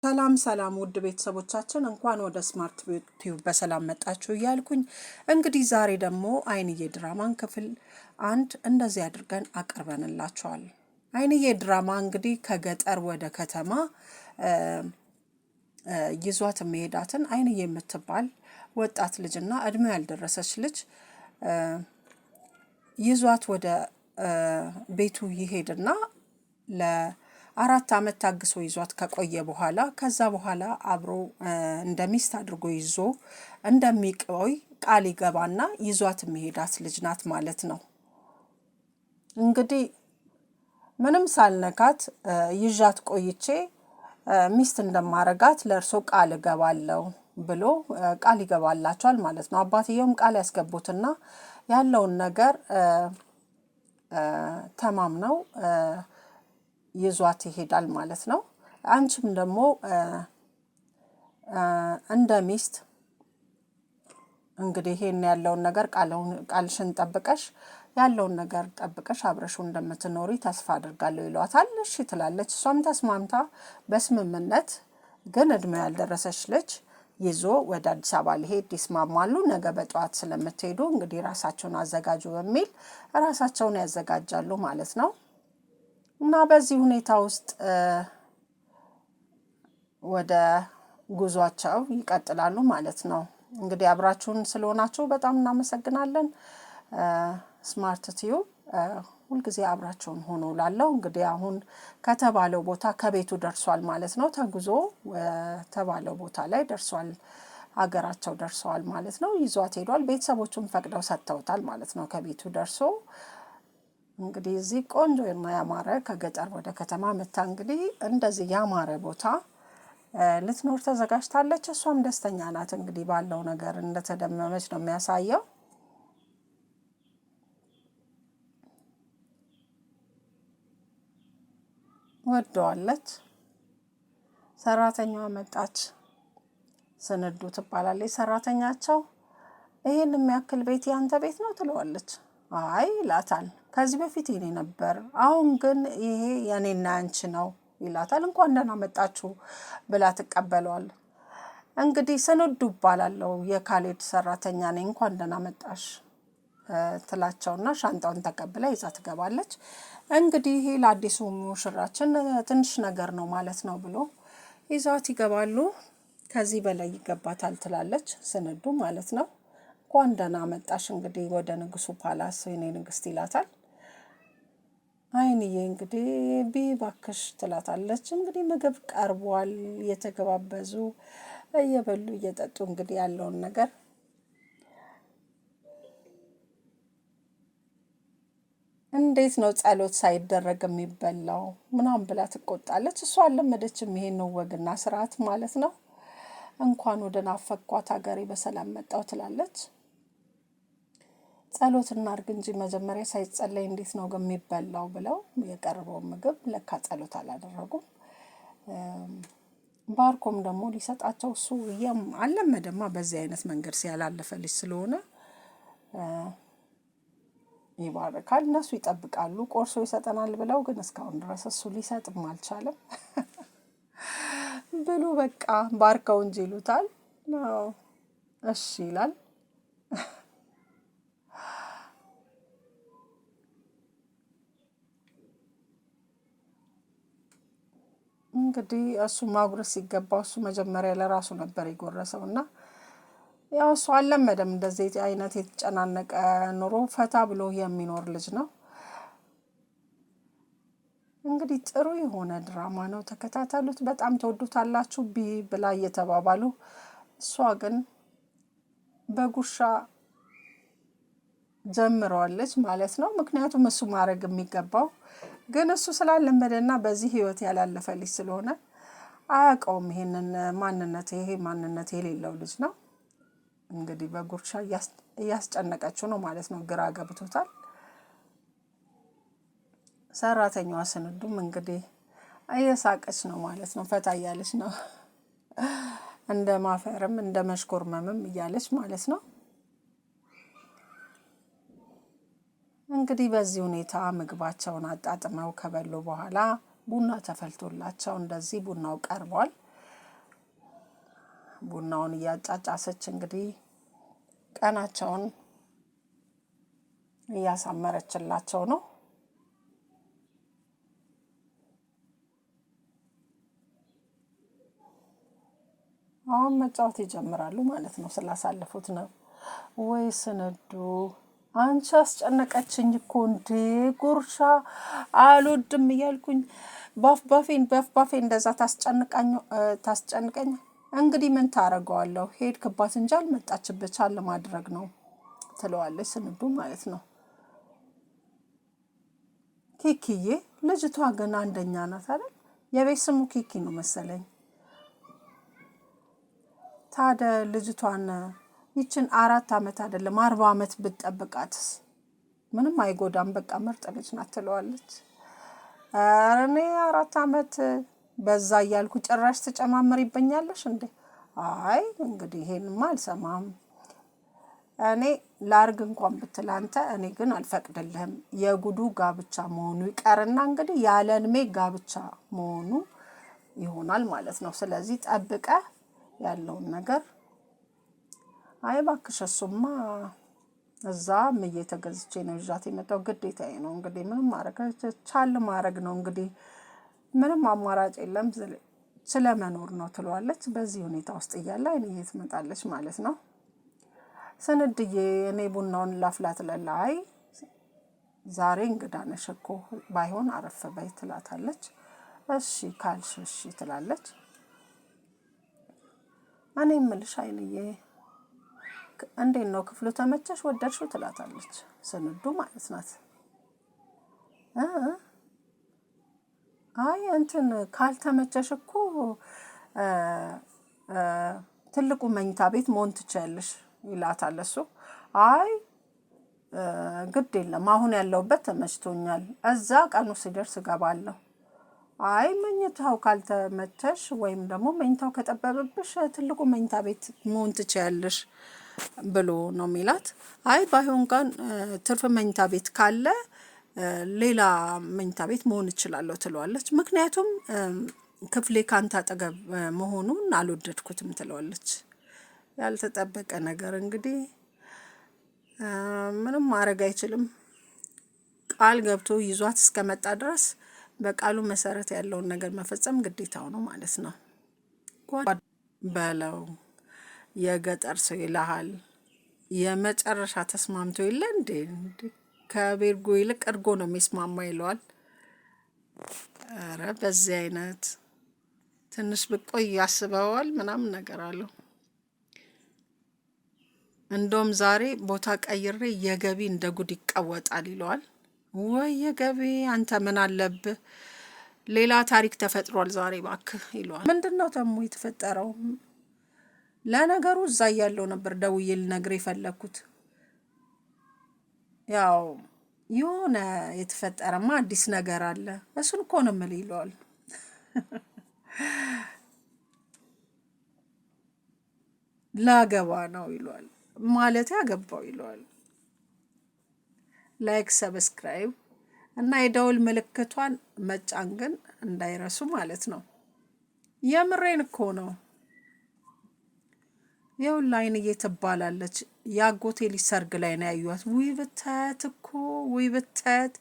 ሰላም ሰላም ውድ ቤተሰቦቻችን እንኳን ወደ ስማርት ቲዩብ በሰላም መጣችሁ እያልኩኝ እንግዲህ ዛሬ ደግሞ አይንዬ ድራማን ክፍል 1 እንደዚህ አድርገን አቀርበንላችኋል። አይንዬ ድራማ እንግዲህ ከገጠር ወደ ከተማ ይዟት የሚሄዳትን አይንዬ የምትባል ወጣት ልጅና እድሜው ያልደረሰች ልጅ ይዟት ወደ ቤቱ ይሄድና ለ4 ዓመት ታግሶ ይዟት ከቆየ በኋላ ከዛ በኋላ አብሮ እንደሚስት አድርጎ ይዞ እንደሚቆይ ቃል ይገባና ይዟት የሚሄዳት ልጅ ናት ማለት ነው። እንግዲህ ምንም ሳልነካት ይዣት ቆይቼ ሚስት እንደማረጋት ለእርሶ ቃል እገባለሁ ብሎ ቃል ይገባላቸዋል ማለት ነው። አባትየውም ቃል ያስገቡትና ያለውን ነገር ተማምነው ይዟት ይሄዳል ማለት ነው። አንቺም ደግሞ እንደ ሚስት እንግዲህ ይሄን ያለውን ነገር ቃልሽን ጠብቀሽ ያለውን ነገር ጠብቀሽ አብረሽው እንደምትኖሪ ተስፋ አድርጋለሁ ይሏታል። እሺ ትላለች። እሷም ተስማምታ በስምምነት ግን እድሜው ያልደረሰች ልጅ ይዞ ወደ አዲስ አበባ ሊሄድ ይስማማሉ። ነገ በጠዋት ስለምትሄዱ እንግዲህ ራሳቸውን አዘጋጁ በሚል ራሳቸውን ያዘጋጃሉ ማለት ነው። እና በዚህ ሁኔታ ውስጥ ወደ ጉዟቸው ይቀጥላሉ ማለት ነው። እንግዲህ አብራችሁን ስለሆናችሁ በጣም እናመሰግናለን። ስማርት ቲዩብ ሁልጊዜ አብራችሁን ሆኖ ላለው እንግዲህ አሁን ከተባለው ቦታ ከቤቱ ደርሷል ማለት ነው። ተጉዞ ተባለው ቦታ ላይ ደርሷል፣ ሀገራቸው ደርሰዋል ማለት ነው። ይዟት ሄዷል። ቤተሰቦቹም ፈቅደው ሰጥተውታል ማለት ነው። ከቤቱ ደርሶ እንግዲህ እዚህ ቆንጆ እና ያማረ ከገጠር ወደ ከተማ መታ እንግዲህ እንደዚህ ያማረ ቦታ ልትኖር ተዘጋጅታለች። እሷም ደስተኛ ናት። እንግዲህ ባለው ነገር እንደተደመመች ነው የሚያሳየው። ወደዋለች። ሰራተኛዋ መጣች። ስንዱ ትባላለች ሰራተኛቸው። ይሄን የሚያክል ቤት ያንተ ቤት ነው ትለዋለች። አይ ይላታል። ከዚህ በፊት የኔ ነበር፣ አሁን ግን ይሄ የኔና ያንቺ ነው ይላታል። እንኳን ደህና መጣችሁ ብላ ትቀበለዋል። እንግዲህ ስንዱ እባላለሁ የካሌድ ሰራተኛ ነኝ፣ እንኳን ደህና መጣሽ ትላቸውና ሻንጣውን ተቀብላ ይዛ ትገባለች። እንግዲህ ይሄ ለአዲሱ ሙሽራችን ትንሽ ነገር ነው ማለት ነው ብሎ ይዛት ይገባሉ። ከዚህ በላይ ይገባታል ትላለች ስንዱ ማለት ነው። እንኳን ደህና መጣሽ እንግዲህ ወደ ንጉሱ ፓላስ የኔ ንግስት ይላታል። አይንዬ እንግዲህ ቢባክሽ ትላታለች። እንግዲህ ምግብ ቀርቧል። እየተገባበዙ እየበሉ እየጠጡ እንግዲህ ያለውን ነገር እንዴት ነው ጸሎት ሳይደረግ የሚበላው ምናምን ብላ ትቆጣለች። እሷ አልለመደችም ይሄን ወግና ስርዓት ማለት ነው። እንኳን ወደ ናፈኳት ሀገሬ በሰላም መጣው ትላለች። ጸሎት እናድርግ እንጂ መጀመሪያ ሳይጸለይ እንዴት ነው የሚበላው ብለው የቀረበው ምግብ ለካ ጸሎት አላደረጉም። ባርኮም ደግሞ ሊሰጣቸው እሱ አልለመደማ በዚህ አይነት መንገድ ሲያላለፈ ልጅ ስለሆነ ይባርካል። እነሱ ይጠብቃሉ ቆርሶ ይሰጠናል ብለው፣ ግን እስካሁን ድረስ እሱ ሊሰጥም አልቻለም። ብሉ በቃ ባርከው እንጂ ይሉታል። እሺ ይላል። እንግዲህ እሱ ማጉረስ ሲገባው እሱ መጀመሪያ ለራሱ ነበር የጎረሰው እና ያው እሱ አልለመደም እንደዚህ አይነት የተጨናነቀ ኑሮ። ፈታ ብሎ የሚኖር ልጅ ነው። እንግዲህ ጥሩ የሆነ ድራማ ነው፣ ተከታተሉት። በጣም ተወዱታላችሁ ብላ እየተባባሉ እሷ ግን በጉርሻ ጀምረዋለች ማለት ነው። ምክንያቱም እሱ ማድረግ የሚገባው ግን እሱ ስላለመደና በዚህ ህይወት ያላለፈ ልጅ ስለሆነ አያውቀውም ይሄንን ማንነት። ይሄ ማንነት የሌለው ልጅ ነው። እንግዲህ በጉርሻ እያስጨነቀችው ነው ማለት ነው። ግራ ገብቶታል። ሰራተኛዋ ስንዱም እንግዲህ እየሳቀች ነው ማለት ነው። ፈታ እያለች ነው፣ እንደ ማፈርም እንደ መሽኮርመምም እያለች ማለት ነው። እንግዲህ በዚህ ሁኔታ ምግባቸውን አጣጥመው ከበሉ በኋላ ቡና ተፈልቶላቸው እንደዚህ ቡናው ቀርቧል። ቡናውን እያጫጫሰች እንግዲህ ቀናቸውን እያሳመረችላቸው ነው። አሁን መጫወት ይጀምራሉ ማለት ነው። ስላሳለፉት ነው ወይ ስንዱ? አንቺ አስጨነቀችኝ እኮ እንዴ! ጉርሻ አልወድም እያልኩኝ ባፌ እንደዛ ታስጨንቀኝ። እንግዲህ ምን ታረገዋለሁ? ሄድክባት እንጂ አልመጣችበት፣ ቻል ማድረግ ነው ትለዋለች ስንዱ ማለት ነው። ኪኪዬ ልጅቷ ግን አንደኛ ናት አይደል? የቤት ስሙ ኪኪ ነው መሰለኝ። ታዲያ ልጅቷን ይችን 4 ዓመት አይደለም 40 ዓመት ብትጠብቃትስ ምንም አይጎዳም፣ በቃ ምርጥ ልጅ ናት ትለዋለች። ኧረ እኔ 4 ዓመት በዛ እያልኩ ጭራሽ ትጨማምሪብኛለሽ እንዴ? አይ እንግዲህ ይሄንማ አልሰማም። እኔ ላርግ እንኳን ብትል አንተ፣ እኔ ግን አልፈቅድልህም። የጉዱ ጋብቻ መሆኑ ይቀርና እንግዲህ ያለ እድሜ ጋብቻ መሆኑ ይሆናል ማለት ነው። ስለዚህ ጠብቀህ ያለውን ነገር። አይ እባክሽ እሱማ እዛም እየተገዝቼ ነው ይዣት የመጣው፣ ግዴታዬ ነው እንግዲህ ምንም ማድረግ ቻል ማድረግ ነው እንግዲህ ምንም አማራጭ የለም ስለመኖር ነው ትለዋለች። በዚህ ሁኔታ ውስጥ እያለ አይንዬ ትመጣለች ማለት ነው። ስንድዬ እኔ ቡናውን ላፍላት ለላ። አይ ዛሬ እንግዳ ነሽ እኮ ባይሆን አረፍ በይ ትላታለች። እሺ ካልሽ እሺ ትላለች። እኔ እምልሽ አይንዬ እንዴት ነው ክፍሉ ተመቸሽ? ወደድሽው? ትላታለች ስንዱ ማለት ናት። አይ እንትን ካልተመቸሽ እኮ ትልቁ መኝታ ቤት መሆን ትችያለሽ ይላታል እሱ። አይ ግድ የለም አሁን ያለሁበት ተመችቶኛል፣ እዛ ቀኑ ሲደርስ እገባለሁ። አይ መኝታው ካልተመቸሽ ወይም ደግሞ መኝታው ከጠበበብሽ ትልቁ መኝታ ቤት መሆን ትችያለሽ ብሎ ነው የሚላት። አይ ባይሆን ጋር ትርፍ መኝታ ቤት ካለ ሌላ መኝታ ቤት መሆን እችላለሁ ትለዋለች። ምክንያቱም ክፍሌ ካንተ አጠገብ መሆኑን አልወደድኩትም ትለዋለች። ያልተጠበቀ ነገር እንግዲህ ምንም ማድረግ አይችልም። ቃል ገብቶ ይዟት እስከመጣ ድረስ በቃሉ መሰረት ያለውን ነገር መፈጸም ግዴታው ነው ማለት ነው። በለው የገጠር ሰው ይልሃል። የመጨረሻ ተስማምቶ የለ እንዴ? ከቤርጎ ይልቅ እርጎ ነው የሚስማማ ይለዋል። ኧረ በዚህ አይነት ትንሽ ብቆይ ያስበዋል ምናምን ነገር አለው። እንደውም ዛሬ ቦታ ቀይሬ የገቢ እንደ ጉድ ይቀወጣል ይለዋል። ወይ የገቢ አንተ ምን አለብህ? ሌላ ታሪክ ተፈጥሯል ዛሬ እባክህ ይለዋል። ምንድን ነው ደግሞ የተፈጠረው? ለነገሩ እዛ እያለው ነበር ደውዬ ልነግርህ የፈለግኩት። ያው የሆነ የተፈጠረማ አዲስ ነገር አለ፣ እሱን እኮ ነው የምልህ ይለዋል። ላገባ ነው ይለዋል። ማለት ያገባው ይለዋል። ላይክ ሰብስክራይብ እና የደውል ምልክቷን መጫን ግን እንዳይረሱ ማለት ነው። የምሬን እኮ ነው። ይኸውልህ አይንዬ ትባላለች። የአጎቴ ልጅ ሰርግ ላይ ነው ያዩት። ውይ ብታያት እኮ ውይ ብታያት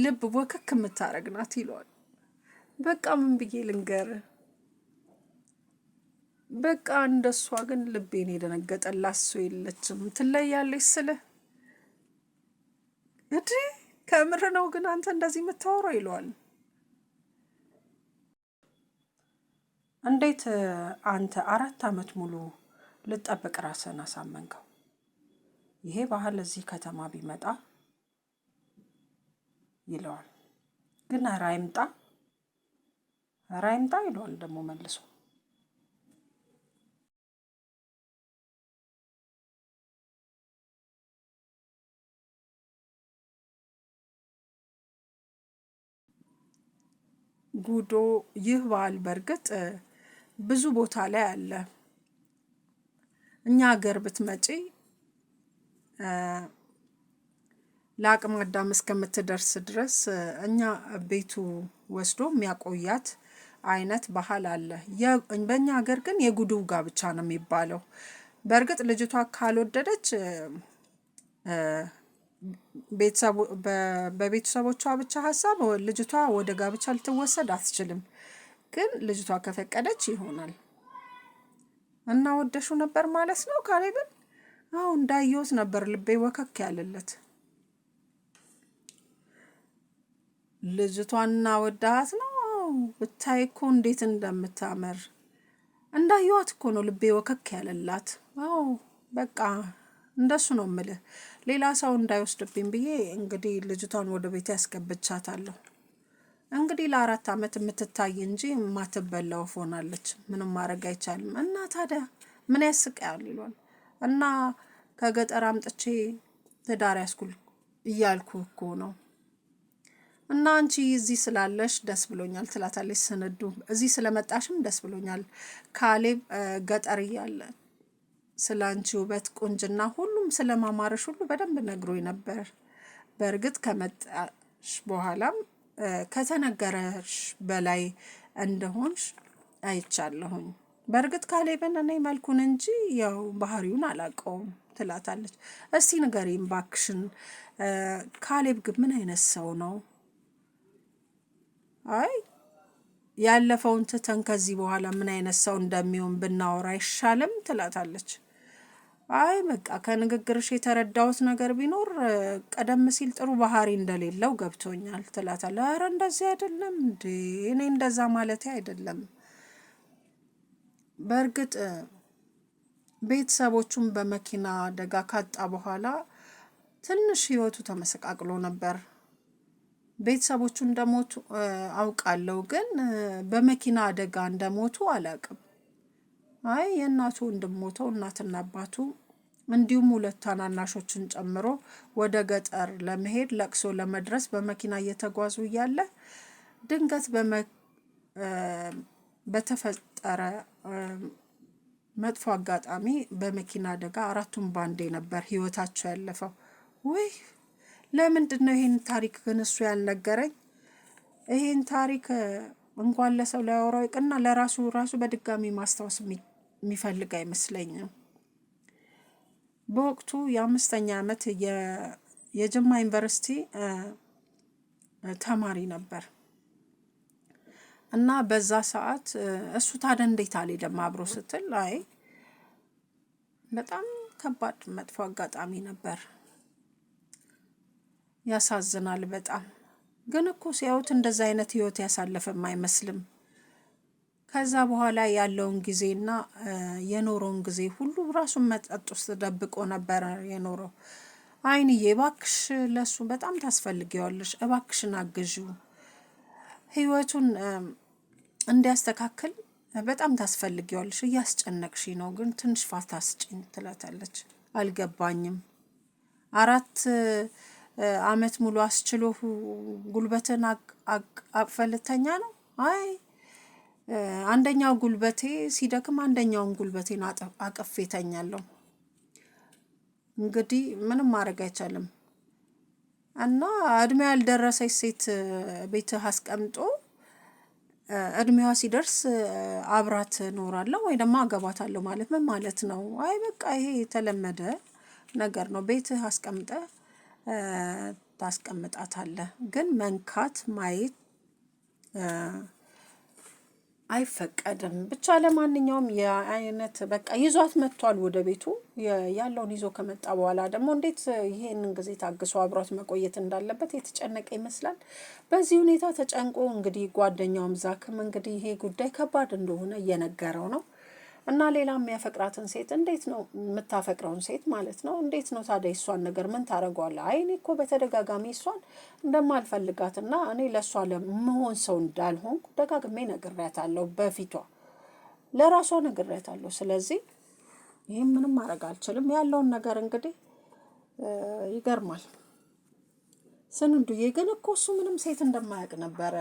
ልብ ወከክ የምታረግ ናት ይለዋል። በቃ ምን ብዬ ልንገር? በቃ እንደሷ ግን ልቤን የደነገጠላት ሰው የለችም። ትለያለች ስለ እንዴ ከምር ነው ግን አንተ እንደዚህ የምታወራው ይለዋል። እንዴት አንተ 4 ዓመት ሙሉ ልጠብቅ ራስህን አሳመንከው? ይሄ ባህል እዚህ ከተማ ቢመጣ ይለዋል። ግን ኧረ አይምጣ ይለዋል ደግሞ መልሶ። ጉዶ ይህ ባህል በእርግጥ ብዙ ቦታ ላይ አለ። እኛ ሀገር ብትመጪ ለአቅመ አዳም እስከምትደርስ ድረስ እኛ ቤቱ ወስዶ የሚያቆያት አይነት ባህል አለ። በእኛ ሀገር ግን የጉዱ ጋብቻ ነው የሚባለው። በእርግጥ ልጅቷ ካልወደደች በቤተሰቦቿ ብቻ ሀሳብ ልጅቷ ወደ ጋብቻ ልትወሰድ አትችልም። ግን ልጅቷ ከፈቀደች ይሆናል። እና ወደሹ ነበር ማለት ነው ካሌብን? አዎ እንዳየሁት ነበር ልቤ ወከክ ያለለት። ልጅቷና ወዳሃት ነው? ብታይ እኮ እንዴት እንደምታምር እንዳየኋት እኮ ነው ልቤ ወከክ ያለላት። አዎ በቃ እንደሱ ነው የምልህ። ሌላ ሰው እንዳይወስድብኝ ብዬ እንግዲህ ልጅቷን ወደ ቤት ያስገብቻታለሁ። እንግዲህ ለ4 ዓመት የምትታይ እንጂ የማትበላ ወፍ ሆናለች። ምንም ማድረግ አይቻልም። እና ታዲያ ምን ያስቀያል ይሏል። እና ከገጠር አምጥቼ ትዳር ያስኩል እያልኩ እኮ ነው። እና አንቺ እዚህ ስላለሽ ደስ ብሎኛል ትላታለች ስንዱ። እዚህ ስለመጣሽም ደስ ብሎኛል። ካሌብ ገጠር እያለ ስለ አንቺ ውበት፣ ቁንጅና፣ ሁሉም ስለማማረሽ ሁሉ በደንብ ነግሮኝ ነበር። በእርግጥ ከመጣሽ በኋላም ከተነገረሽ በላይ እንደሆንሽ አይቻለሁኝ። በእርግጥ ካሌብን እኔ መልኩን እንጂ ያው ባህሪውን አላውቀውም ትላታለች። እስቲ ንገሪኝ ባክሽን ካሌብ ግን ምን አይነት ሰው ነው? አይ ያለፈውን ትተን ከዚህ በኋላ ምን አይነት ሰው እንደሚሆን ብናወራ አይሻልም ትላታለች። አይ በቃ ከንግግርሽ የተረዳሁት ነገር ቢኖር ቀደም ሲል ጥሩ ባህሪ እንደሌለው ገብቶኛል ትላታለች። ኧረ እንደዚህ አይደለም እንዴ እኔ እንደዛ ማለቴ አይደለም። በእርግጥ ቤተሰቦቹን በመኪና አደጋ ካጣ በኋላ ትንሽ ህይወቱ ተመሰቃቅሎ ነበር። ቤተሰቦቹ እንደሞቱ አውቃለሁ፣ ግን በመኪና አደጋ እንደሞቱ አላውቅም። አይ የእናቱ ወንድም ሞተው እናትና አባቱ እንዲሁም 2 ታናናሾችን ጨምሮ ወደ ገጠር ለመሄድ ለቅሶ ለመድረስ በመኪና እየተጓዙ እያለ ድንገት በተፈጠረ መጥፎ አጋጣሚ በመኪና አደጋ 4ቱም ባንዴ ነበር ህይወታቸው ያለፈው። ውይ ለምንድን ነው ይሄን ታሪክ ግን እሱ ያልነገረኝ? ይሄን ታሪክ እንኳን ለሰው ሊያወራው ይቅርና ለራሱ በድጋሚ ማስታወስ የሚፈልግ አይመስለኝም። በወቅቱ የ5ኛ ዓመት የጅማ ዩኒቨርሲቲ ተማሪ ነበር እና በዛ ሰዓት እሱ ታዲያ እንዴት አልሄደም አብሮ ስትል፣ አይ በጣም ከባድ መጥፎ አጋጣሚ ነበር። ያሳዝናል በጣም። ግን እኮ ሲያዩት እንደዛ አይነት ህይወት ያሳለፈም አይመስልም። ከዛ በኋላ ያለውን ጊዜና የኖረውን ጊዜ ሁሉ ራሱን መጠጥ ውስጥ ደብቆ ነበር የኖረው። አይንዬ እባክሽ ለሱ በጣም ታስፈልጊዋለሽ፣ እባክሽን አግዢው፣ ህይወቱን እንዲያስተካክል በጣም ታስፈልጊዋለሽ፣ እያስጨነቅሽ ነው፣ ግን ትንሽ ፋታ ስጪኝ ትላታለች። አልገባኝም። 4 ዓመት ሙሉ አስችሎ ጉልበትን አቅፈልተኛ ነው? አይ አንደኛው ጉልበቴ ሲደክም አንደኛውን ጉልበቴን አቅፌ ተኛለሁ። እንግዲህ ምንም ማድረግ አይቻልም። እና እድሜ ያልደረሰች ሴት ቤትህ አስቀምጦ እድሜዋ ሲደርስ አብራት ኖራለሁ ወይ ደግሞ አገባታለሁ ማለት ምን ማለት ነው? አይ በቃ ይሄ የተለመደ ነገር ነው። ቤትህ አስቀምጠህ ታስቀምጣታለህ፣ ግን መንካት ማየት አይፈቀድም። ብቻ ለማንኛውም የአይነት በቃ ይዟት መጥቷል ወደ ቤቱ። ያለውን ይዞ ከመጣ በኋላ ደግሞ እንዴት ይሄንን ጊዜ ታግሶ አብሯት መቆየት እንዳለበት የተጨነቀ ይመስላል። በዚህ ሁኔታ ተጨንቆ እንግዲህ ጓደኛውም ዛክም እንግዲህ ይሄ ጉዳይ ከባድ እንደሆነ እየነገረው ነው። እና ሌላ የሚያፈቅራትን ሴት እንዴት ነው የምታፈቅረውን ሴት ማለት ነው እንዴት ነው ታዲያ እሷን ነገር ምን ታደርገዋለህ? አይ እኔ እኮ በተደጋጋሚ እሷን እንደማልፈልጋትና እኔ ለእሷ ለመሆን ሰው እንዳልሆንኩ ደጋግሜ ነግሬያታለሁ። በፊቷ ለራሷ ነግሬያታለሁ። ስለዚህ ይህም ምንም ማድረግ አልችልም። ያለውን ነገር እንግዲህ ይገርማል። ስንዱዬ ግን እኮ እሱ ምንም ሴት እንደማያውቅ ነበረ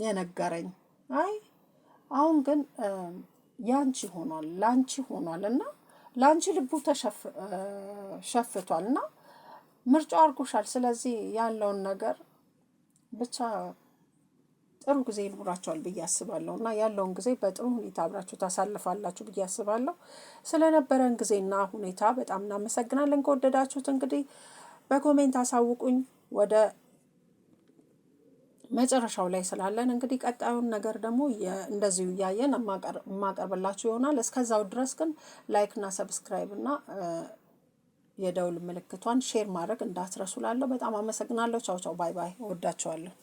የነገረኝ። አይ አሁን ግን ያንቺ ሆኗል ላንቺ ሆኗል እና ላንቺ ልቡ ተሸፍቷል እና ምርጫው አድርጎሻል። ስለዚህ ያለውን ነገር ብቻ ጥሩ ጊዜ ይኖራቸዋል ብዬ አስባለሁ እና ያለውን ጊዜ በጥሩ ሁኔታ አብራችሁ ታሳልፋላችሁ ብዬ አስባለሁ። ስለነበረን ጊዜና ሁኔታ በጣም እናመሰግናለን። ከወደዳችሁት እንግዲህ በኮሜንት አሳውቁኝ። ወደ መጨረሻው ላይ ስላለን እንግዲህ ቀጣዩን ነገር ደግሞ እንደዚሁ እያየን የማቀርብላችሁ ይሆናል። እስከዛው ድረስ ግን ላይክ እና ሰብስክራይብ እና የደውል ምልክቷን ሼር ማድረግ እንዳትረሱ። ላለሁ በጣም አመሰግናለሁ። ቻው ቻው፣ ባይ ባይ። እወዳችኋለሁ።